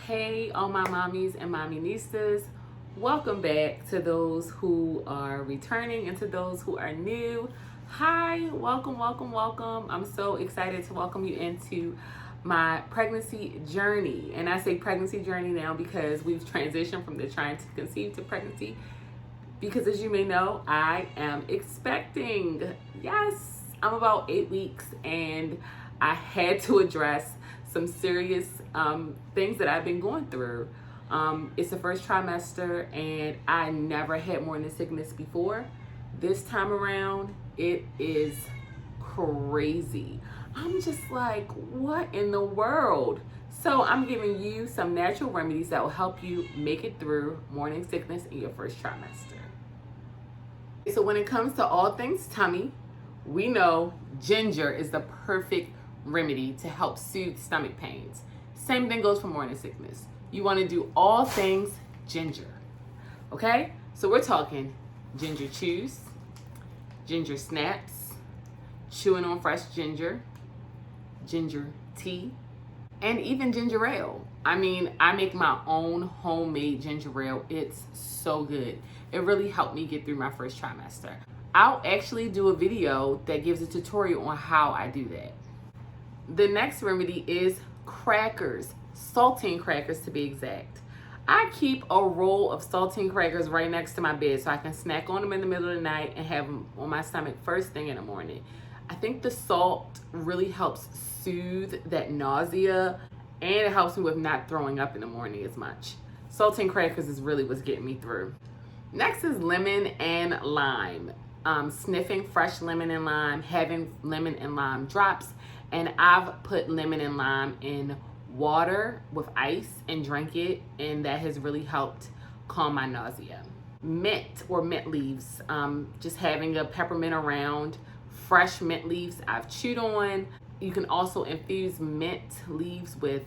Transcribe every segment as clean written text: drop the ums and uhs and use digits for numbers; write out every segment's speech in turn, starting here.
Hey, all my mommies and mommy nieces. Welcome back to those who are returning and to those who are new. Hi, welcome, welcome, welcome. I'm so excited to welcome you into my pregnancy journey. And I say pregnancy journey now because we've transitioned from the trying to conceive to pregnancy. Because as you may know, I am expecting. Yes, I'm about 8 weeks and I had to address some serious things that I've been going through. It's the first trimester and I never had morning sickness before. This time around, it is crazy. I'm just like, what in the world? So I'm giving you some natural remedies that will help you make it through morning sickness in your first trimester. So when it comes to all things tummy, we know ginger is the perfect remedy to help soothe stomach pains. Same thing goes for morning sickness. You want to do all things ginger. Okay? So we're talking ginger chews, ginger snaps, chewing on fresh ginger, ginger tea, and even ginger ale. I mean, I make my own homemade ginger ale. It's so good. It really helped me get through my first trimester. I'll actually do a video that gives a tutorial on how I do that. The next remedy is crackers, saltine crackers to be exact. I keep a roll of saltine crackers right next to my bed so I can snack on them in the middle of the night and have them on my stomach first thing in the morning. I think the salt really helps soothe that nausea and it helps me with not throwing up in the morning as much. Saltine crackers is really what's getting me through. Next is lemon and lime. Sniffing fresh lemon and lime, having lemon and lime drops, and I've put lemon and lime in water with ice and drank it, and that has really helped calm my nausea. Mint or mint leaves, just having a peppermint around, fresh mint leaves I've chewed on. You can also infuse mint leaves with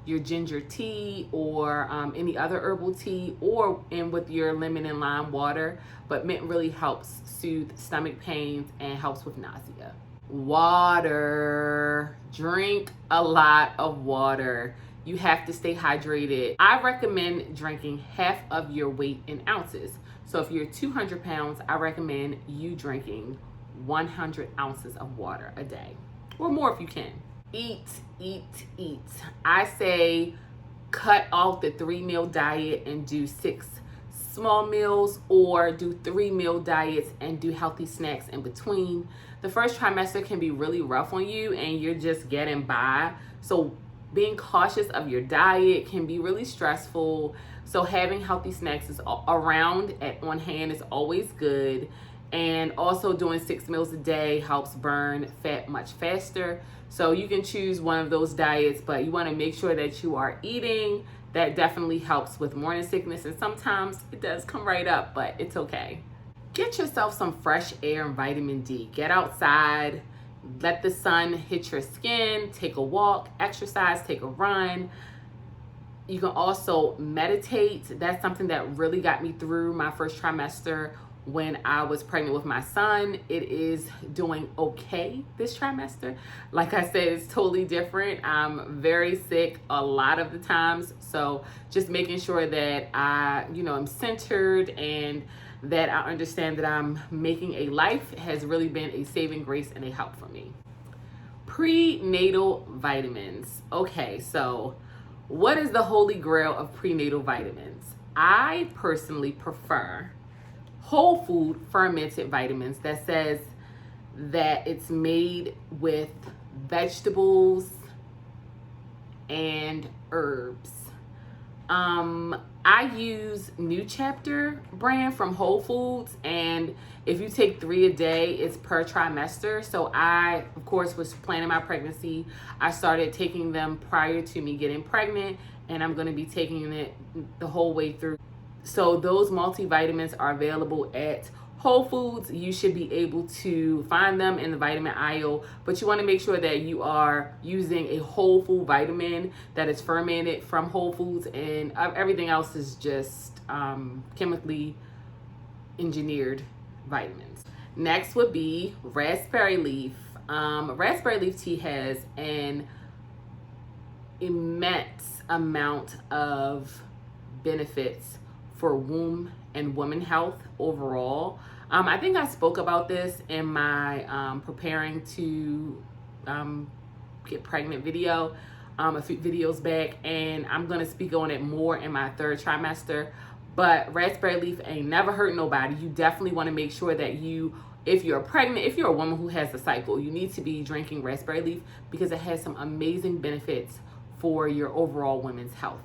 your ginger tea or any other herbal tea or with your lemon and lime water. But mint really helps soothe stomach pains and helps with nausea. Water. Drink a lot of water. You have to stay hydrated. I recommend drinking half of your weight in ounces. So if you're 200 pounds, I recommend you drinking 100 ounces of water a day. Or more if you can. Eat, eat, eat. I say cut off the 3-meal diet and do 6 small meals, or do 3-meal diets and do healthy snacks in between. The first trimester can be really rough on you and you're just getting by. So being cautious of your diet can be really stressful. So having healthy snacks is around on hand is always good. And also doing 6 meals a day helps burn fat much faster. So you can choose one of those diets, but you want to make sure that you are eating. That definitely helps with morning sickness. And sometimes it does come right up, but it's okay. Get yourself some fresh air and vitamin D. Get outside, let the sun hit your skin, take a walk, exercise, take a run. You can also meditate. That's something that really got me through my first trimester. When I was pregnant with my son, it is doing okay this trimester. Like I said, it's totally different. I'm very sick a lot of the times. So just making sure that I'm centered and that I understand that I'm making a life has really been a saving grace and a help for me. Prenatal vitamins. Okay, so what is the holy grail of prenatal vitamins? I personally prefer whole food fermented vitamins that says that it's made with vegetables and herbs. I use New Chapter brand from Whole Foods, and if you take 3 a day, it's per trimester. So I, of course, was planning my pregnancy. I started taking them prior to me getting pregnant, and I'm going to be taking it the whole way through. So those multivitamins are available at Whole Foods. You should be able to find them in the vitamin aisle, but you want to make sure that you are using a whole food vitamin that is fermented from Whole Foods, and everything else is just chemically engineered vitamins. Next would be raspberry leaf. Raspberry leaf tea has an immense amount of benefits for womb and woman health overall. I think I spoke about this in my preparing to get pregnant video a few videos back, and I'm gonna speak on it more in my third trimester. But raspberry leaf ain't never hurt nobody. You definitely want to make sure that if you're pregnant, if you're a woman who has a cycle, you need to be drinking raspberry leaf because it has some amazing benefits for your overall women's health.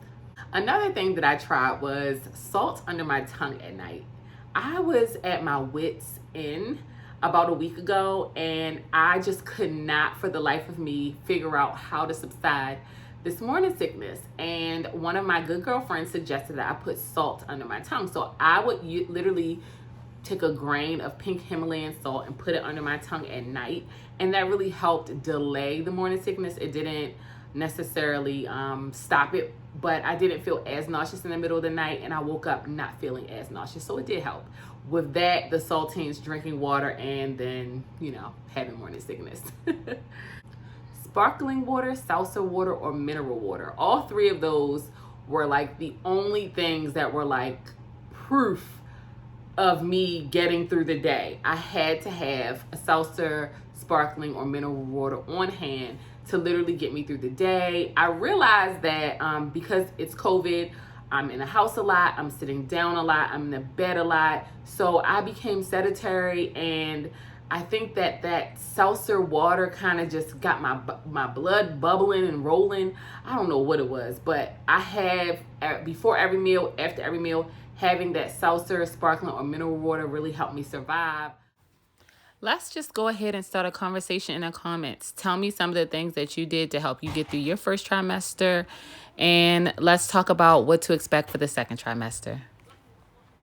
Another thing that I tried was salt under my tongue at night. I was at my wit's end about a week ago, and I just could not for the life of me figure out how to subside this morning sickness. And one of my good girlfriends suggested that I put salt under my tongue. So I would literally take a grain of pink Himalayan salt and put it under my tongue at night, and that really helped delay the morning sickness. It didn't necessarily stop it, but I didn't feel as nauseous in the middle of the night, and I woke up not feeling as nauseous, so it did help. With that, the saltines, drinking water, and then, having morning sickness. Sparkling water, seltzer water, or mineral water. All three of those were like the only things that were like proof of me getting through the day. I had to have a seltzer, sparkling, or mineral water on hand to literally get me through the day. I realized that because it's COVID, I'm in the house a lot, I'm sitting down a lot, I'm in the bed a lot. So I became sedentary, and I think that seltzer water kind of just got my blood bubbling and rolling. I don't know what it was, but I have, before every meal, after every meal, having that seltzer, sparkling, or mineral water really helped me survive. Let's just go ahead and start a conversation in the comments. Tell me some of the things that you did to help you get through your first trimester, and let's talk about what to expect for the second trimester.